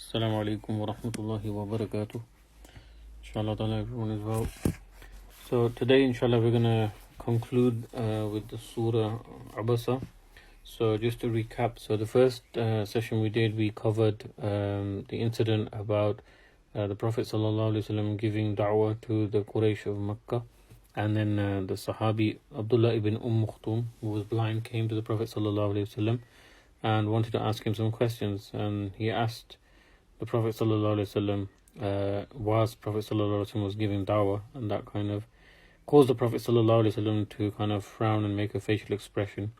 Assalamu alaikum wa rahmatullahi wa barakatuh. Inshallah ta'ala everyone is well. So today inshallah we're going to conclude with the Surah Abasa. So just to recap, so the first session we did, we covered the incident about the Prophet sallallahu alaihi wasallam giving da'wah to the Quraysh of Makkah, and then the Sahabi Abdullah ibn Maktoum, who was blind, came to the Prophet sallallahu alaihi wasallam and wanted to ask him some questions, and he asked the Prophet sallallahu alaihi wasallam was Prophet sallallahu alaihi wasallam was giving da'wah, and that kind of caused the Prophet sallallahu alaihi wasallam to kind of frown and make a facial expression.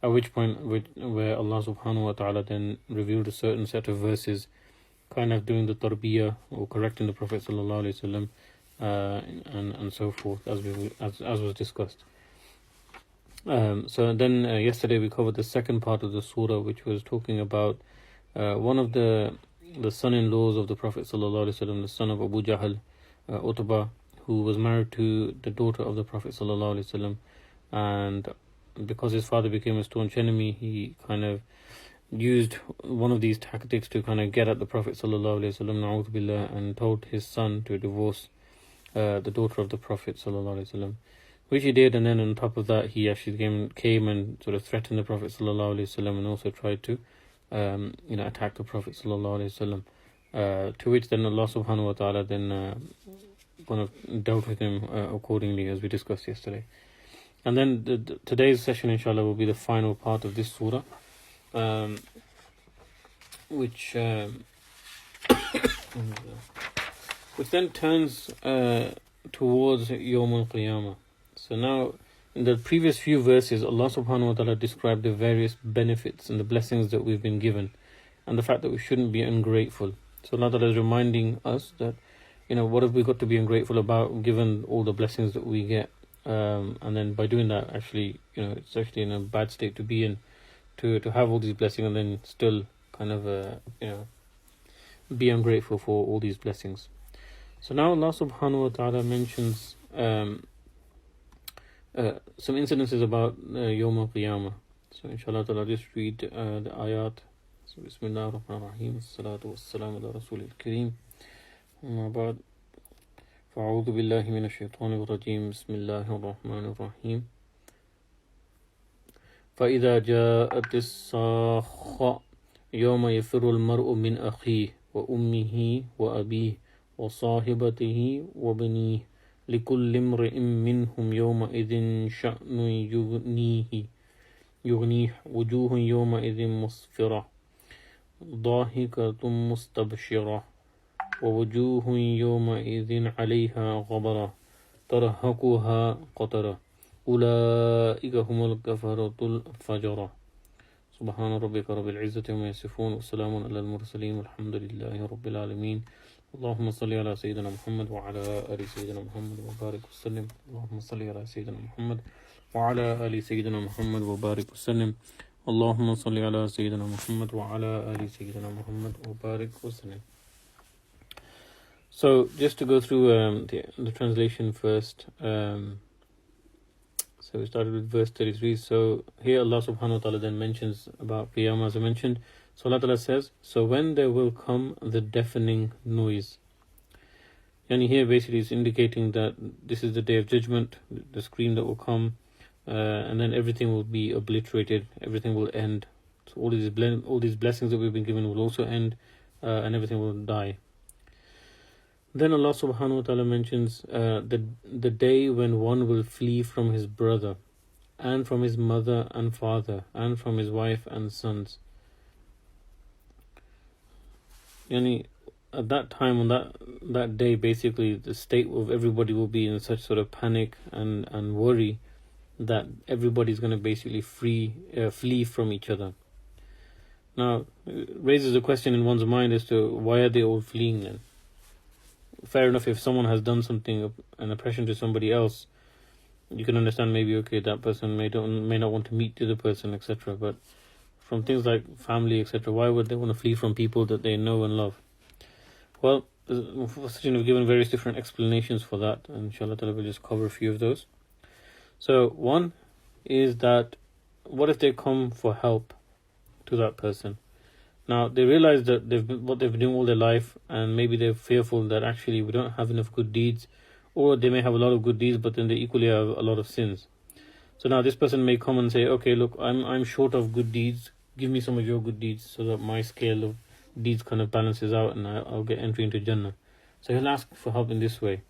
At which point, where Allah subhanahu wa ta'ala then revealed a certain set of verses, kind of doing the tarbiyah or correcting the Prophet sallallahu alaihi wasallam, and so forth, as was discussed. So then yesterday we covered the second part of the surah, which was talking about one of the son-in-laws of the Prophet sallallahu alaihi wasallam, the son of Abu Jahl, Utbah, who was married to the daughter of the Prophet sallallahu alaihi wasallam, and because his father became a staunch enemy, he kind of used one of these tactics to kind of get at the Prophet sallallahu alaihi wasallam, na'udhu billah, and told his son to divorce the daughter of the Prophet sallallahu alaihi wasallam, which he did. And then on top of that, he actually came and sort of threatened the Prophet sallallahu alaihi wasallam, and also tried to attack the Prophet sallallahu alaihi wasallam, to which then Allah subhanahu wa ta'ala then kind of dealt with him accordingly, as we discussed yesterday. And then today's session inshallah will be the final part of this surah, which then turns towards Yawm al-Qiyamah. So now, in the previous few verses, Allah subhanahu wa ta'ala described the various benefits and the blessings that we've been given, and the fact that we shouldn't be ungrateful. So Allah ta'ala is reminding us that, what have we got to be ungrateful about, given all the blessings that we get? And then by doing that, actually, it's actually in a bad state to be in, to have all these blessings and then still kind of, be ungrateful for all these blessings. So now Allah subhanahu wa ta'ala mentions some incidences about Yawm al-Qiyamah. So inshallah ta'ala, just read the ayat. So Bismillah ar-Rahman ar-Rahim, salatu wassalamu ala Rasulil Kareem, amma ba'd. فأعوذ بالله من الشيطان الرجيم بسم الله الرحمن الرحيم فإذا جاءت الصاخة يوم يفر المرء من أخيه وأمه وأبيه وصاحبته وبنيه لكل امرئ منهم يومئذ شأن يغنيه وجوه يومئذ مسفرة ضاحكة مستبشرة ووجوه يومئذ عليها غبرة ترهقها قترة أولئك هم الكفرة الفجرة سبحان ربك رب العزة عما يصفون وسلام على المرسلين والحمد لله رب العالمين اللهم صل على سيدنا محمد وعلى آل سيدنا محمد وبارك وسلم اللهم صل على سيدنا محمد وعلى آل سيدنا محمد وبارك وسلم اللهم صل على سيدنا محمد وعلى آل سيدنا محمد وبارك وسلم. So just to go through the translation first. So we started with verse 33. So here Allah subhanahu wa ta'ala then mentions about Qiyamah, as I mentioned. So Allah ta'ala says, so when there will come the deafening noise. And here basically is indicating that this is the day of judgment, the scream that will come, and then everything will be obliterated, everything will end. So all these blessings that we've been given will also end, and everything will die. Then Allah subhanahu wa ta'ala mentions the day when one will flee from his brother, and from his mother and father, and from his wife and sons. At that time, on that day, basically the state of everybody will be in such sort of panic and worry that everybody's going to basically flee from each other. Now, it raises a question in one's mind as to why are they all fleeing then? Fair enough, if someone has done something, an oppression to somebody else, you can understand maybe, okay, that person may not want to meet the other person, etc. But from things like family, etc., why would they want to flee from people that they know and love? Well, we've given various different explanations for that, and inshallah ta'ala we'll just cover a few of those. So one is that, what if they come for help to that person? Now they realize that what they've been doing all their life, and maybe they're fearful that actually we don't have enough good deeds, or they may have a lot of good deeds, but then they equally have a lot of sins. So now this person may come and say, okay, look, I'm short of good deeds. Give me some of your good deeds so that my scale of deeds kind of balances out, and I'll get entry into Jannah. So he'll ask for help in this way.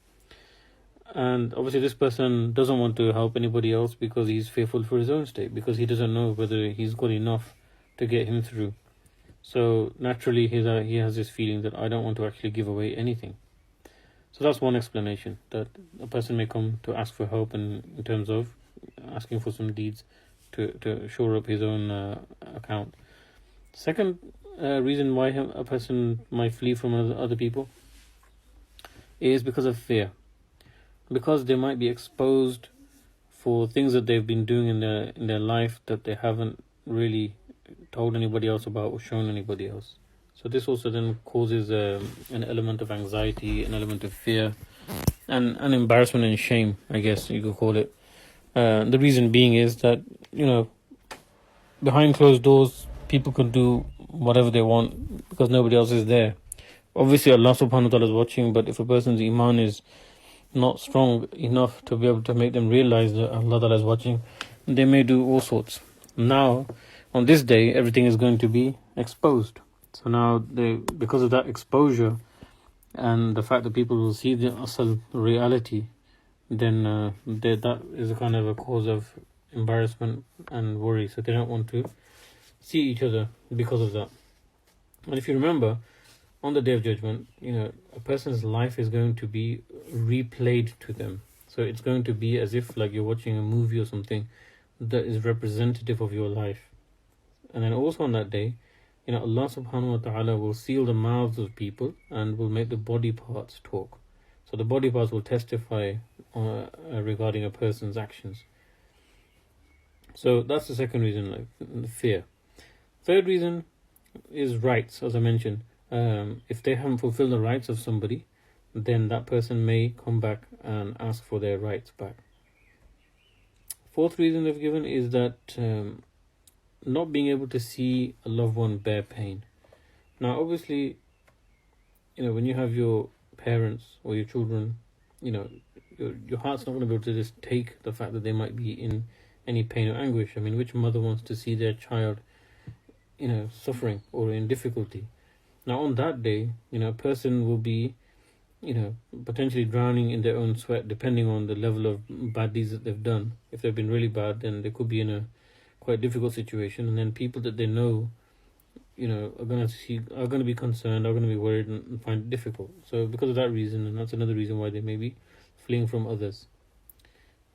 And obviously this person doesn't want to help anybody else because he's fearful for his own state, because he doesn't know whether he's got enough to get him through. So naturally he has this feeling that I don't want to actually give away anything. So that's one explanation, that a person may come to ask for help in terms of asking for some deeds to shore up his own account. Second reason why a person might flee from other people is because of fear. Because they might be exposed for things that they've been doing in their life that they haven't really told anybody else about or shown anybody else. So this also then causes an element of anxiety, an element of fear, and an embarrassment and shame, I guess you could call it. The reason being is that, behind closed doors, people can do whatever they want because nobody else is there. Obviously, Allah subhanahu wa ta'ala is watching, but if a person's iman is not strong enough to be able to make them realize that Allah ta'ala is watching, they may do all sorts. Now, on this day, everything is going to be exposed. So now, because of that exposure and the fact that people will see the asal reality, then that is a kind of a cause of embarrassment and worry. So they don't want to see each other because of that. And if you remember, on the Day of Judgment, a person's life is going to be replayed to them. So it's going to be as if like you're watching a movie or something that is representative of your life. And then also on that day, Allah subhanahu wa ta'ala will seal the mouths of people and will make the body parts talk. So the body parts will testify regarding a person's actions. So that's the second reason, like the fear. Third reason is rights, as I mentioned. If they haven't fulfilled the rights of somebody, then that person may come back and ask for their rights back. Fourth reason they've given is that not being able to see a loved one bear pain. Now, obviously, when you have your parents or your children, your heart's not going to be able to just take the fact that they might be in any pain or anguish. I mean, which mother wants to see their child, suffering or in difficulty? Now, on that day, a person will be, potentially drowning in their own sweat, depending on the level of bad deeds that they've done. If they've been really bad, then they could be in a quite difficult situation. And then people that they know, are going to be concerned, are going to be worried and find it difficult. So because of that reason, and that's another reason why they may be fleeing from others.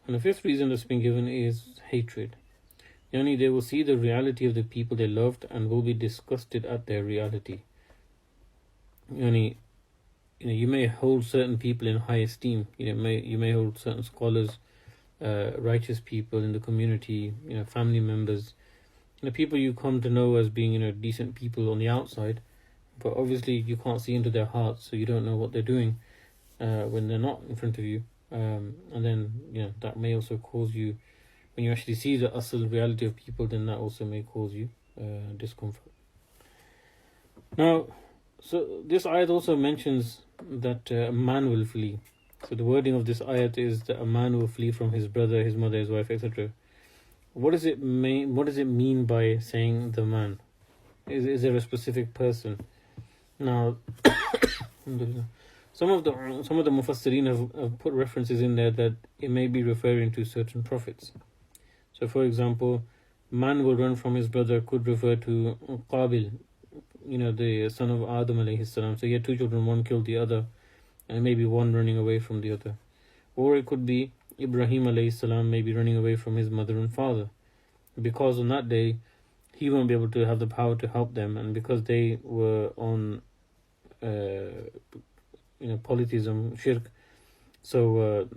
And the fifth reason that's been given is hatred. They will see the reality of the people they loved and will be disgusted at their reality. You may hold certain people in high esteem. You may hold certain scholars, righteous people in the community, family members, people you come to know as being, decent people on the outside, but obviously you can't see into their hearts, so you don't know what they're doing when they're not in front of you. And then, that may also cause you, when you actually see the asl reality of people, then that also may cause you discomfort. Now, so this ayat also mentions that a man will flee. So the wording of this ayat is that a man will flee from his brother, his mother, his wife, etc. What does it mean? What does it mean by saying the man? Is there a specific person? Now, some of the mufassirin have put references in there that it may be referring to certain prophets. So, for example, man will run from his brother could refer to Qabil, the son of Adam alayhi salam. So he had two children, one killed the other, and maybe one running away from the other. Or it could be Ibrahim alayhi salam, maybe running away from his mother and father, because on that day he won't be able to have the power to help them, and because they were on polytheism, shirk, so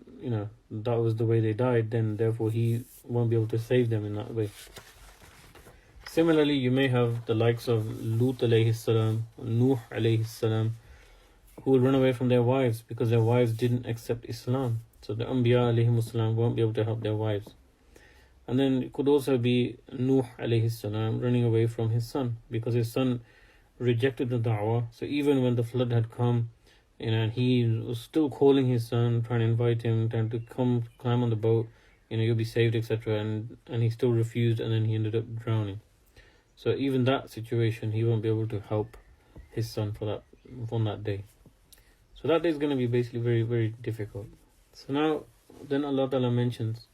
that was the way they died, then therefore he won't be able to save them in that way. Similarly, you may have the likes of Lut alayhi salam, Nuh alayhi salam, who will run away from their wives because their wives didn't accept Islam. So the Anbiya alayhi salam won't be able to help their wives. And then it could also be Nuh alayhi salam running away from his son because his son rejected the da'wah. So even when the flood had come, and he was still calling his son, trying to invite him, trying to climb on the boat, you'll be saved, etc. And he still refused, and then he ended up drowning. So even that situation, he won't be able to help his son on that day. So that day is going to be basically very, very difficult. So now, then Allah Ta'ala mentions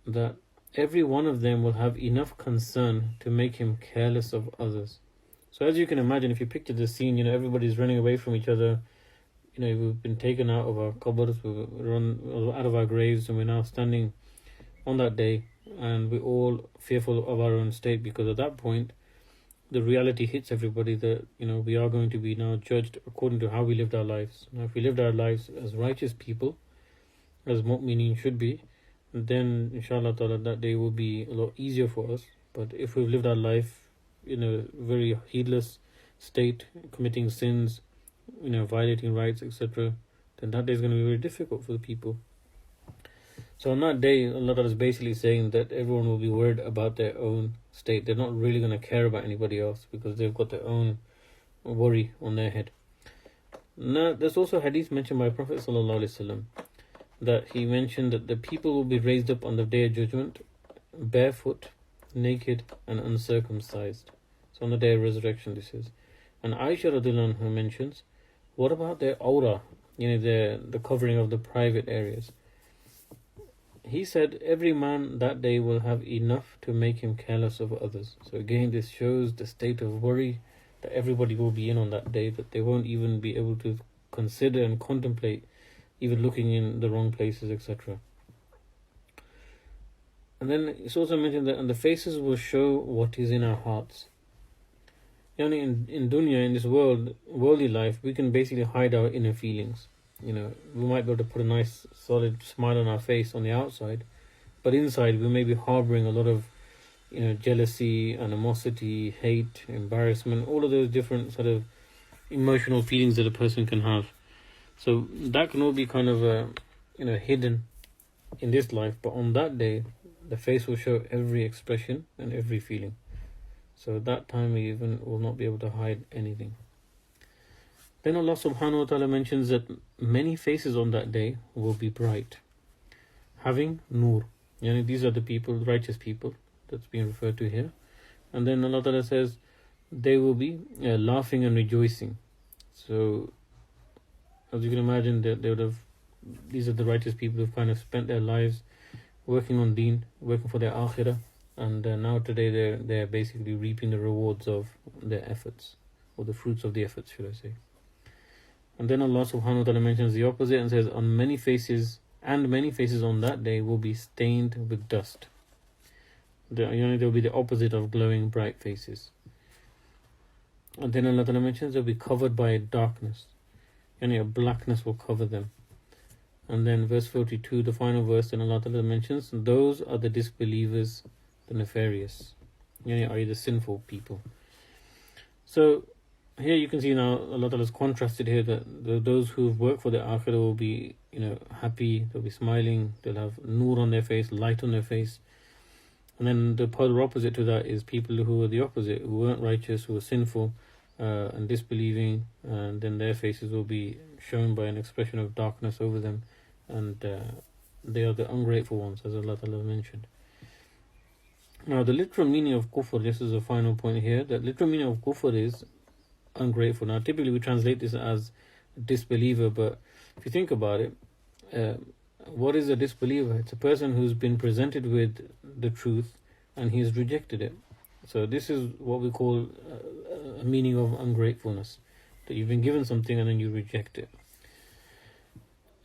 that every one of them will have enough concern to make him careless of others. So as you can imagine, if you picture the scene, everybody's running away from each other. We've been taken out of our qabrs, we've run out of our graves, and we're now standing on that day, and we're all fearful of our own state, because at that point, the reality hits everybody that, we are going to be now judged according to how we lived our lives. Now, if we lived our lives as righteous people, as mu'mineen should be, then inshallah ta'ala that day will be a lot easier for us. But if we've lived our life in a very heedless state, committing sins, violating rights, etc., then that day is going to be very difficult for the people. So on that day, Allah is basically saying that everyone will be worried about their own state. They're not really going to care about anybody else, because they've got their own worry on their head. Now, there's also a hadith mentioned by Prophet ﷺ, that he mentioned that the people will be raised up on the day of judgment barefoot, naked, and uncircumcised. So on the day of resurrection, this is. And Aisha radhiyallahu anha mentions, what about their aura, the covering of the private areas? He said, every man that day will have enough to make him careless of others. So again, this shows the state of worry that everybody will be in on that day, that they won't even be able to consider and contemplate even looking in the wrong places, etc. And then it's also mentioned that, and the faces will show what is in our hearts. In dunya, in this worldly life, we can basically hide our inner feelings. We might be able to put a nice solid smile on our face on the outside, but inside we may be harboring a lot of jealousy, animosity, hate, embarrassment, all of those different sort of emotional feelings that a person can have. So that can all be kind of hidden in this life, but on that day the face will show every expression and every feeling. So at that time we even will not be able to hide anything. Then Allah subhanahu wa ta'ala mentions that many faces on that day will be bright, having nur. These are the people, righteous people, that's being referred to here. And then Allah ta'ala says they will be laughing and rejoicing. So as you can imagine, these are the righteous people who've kind of spent their lives working on deen, working for their akhirah, and now today they're basically reaping the rewards of their efforts, or the fruits of the efforts, should I say. And then Allah subhanahu wa ta'ala mentions the opposite and says, many faces on that day will be stained with dust. There will be the opposite of glowing bright faces. And then Allah ta'ala mentions they'll be covered by darkness. A blackness will cover them. And then verse 42, the final verse, then Allah ta'ala mentions, those are the disbelievers, the nefarious, are the sinful people. So here you can see now Allah Ta'ala has contrasted here that those who work for the akhirah will be happy, they'll be smiling, they'll have nur on their face, light on their face. And then the polar opposite to that is people who are the opposite, who weren't righteous, who were sinful and disbelieving, and then their faces will be shown by an expression of darkness over them, and they are the ungrateful ones, as Allah Ta'ala mentioned. Now the literal meaning of kufr, this is a final point here, that literal meaning of kufr is ungrateful. Now typically we translate this as disbeliever, but if you think about it, what is a disbeliever? It's a person who's been presented with the truth and he's rejected it. So this is what we call a meaning of ungratefulness, that you've been given something and then you reject it.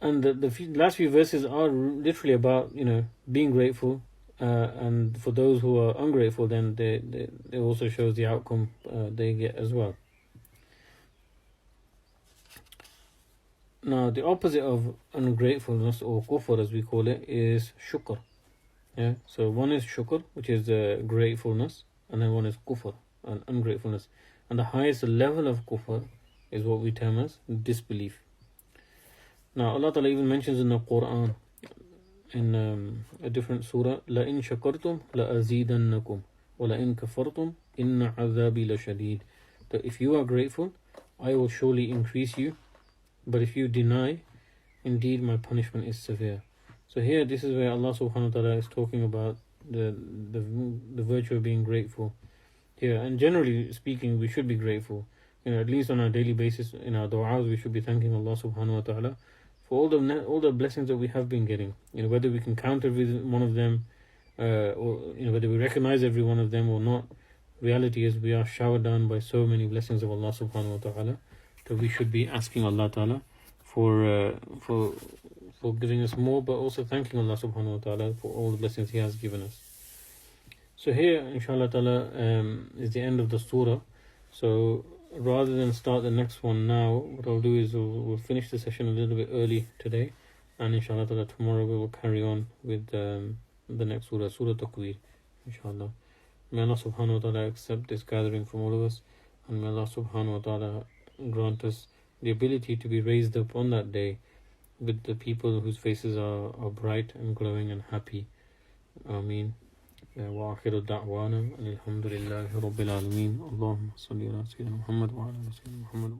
And the last few verses are literally about being grateful, and for those who are ungrateful, then they also shows the outcome they get as well. Now the opposite of ungratefulness, or kufr as we call it, is shukr. So one is shukr, which is gratefulness, and then one is kufr, and ungratefulness. And the highest level of kufr is what we term as disbelief. Now Allah Ta'ala even mentions in the Quran, in a different surah, لَإِن شَكَرْتُمْ لَأَزِيدَنَّكُمْ وَلَإِن كَفَرْتُمْ إِنَّ عَذَابِي لَشَدِيدٌ. that if you are grateful, I will surely increase you, but if you deny, indeed my punishment is severe. So here, this is where Allah subhanahu wa ta'ala is talking about the virtue of being grateful here. And generally speaking, we should be grateful. At least on a daily basis, in our du'as, we should be thanking Allah subhanahu wa ta'ala for all the blessings that we have been getting. Whether we can count every one of them, or whether we recognize every one of them or not. Reality is we are showered down by so many blessings of Allah subhanahu wa ta'ala that we should be asking Allah ta'ala for giving us more, but also thanking Allah subhanahu wa ta'ala for all the blessings He has given us. So here, inshallah ta'ala, is the end of the surah. So rather than start the next one now, what I'll do is we'll finish the session a little bit early today, and inshallah ta'ala tomorrow we will carry on with the next surah, Surah Takwir, inshallah. May Allah subhanahu wa ta'ala accept this gathering from all of us, and may Allah subhanahu wa ta'ala grant us the ability to be raised up on that day with the people whose faces are bright and glowing and happy. Ameen. وآخر دعوانا الحمد لله رب العالمين اللهم صل على سيدنا محمد وعلى آل سيدنا محمد.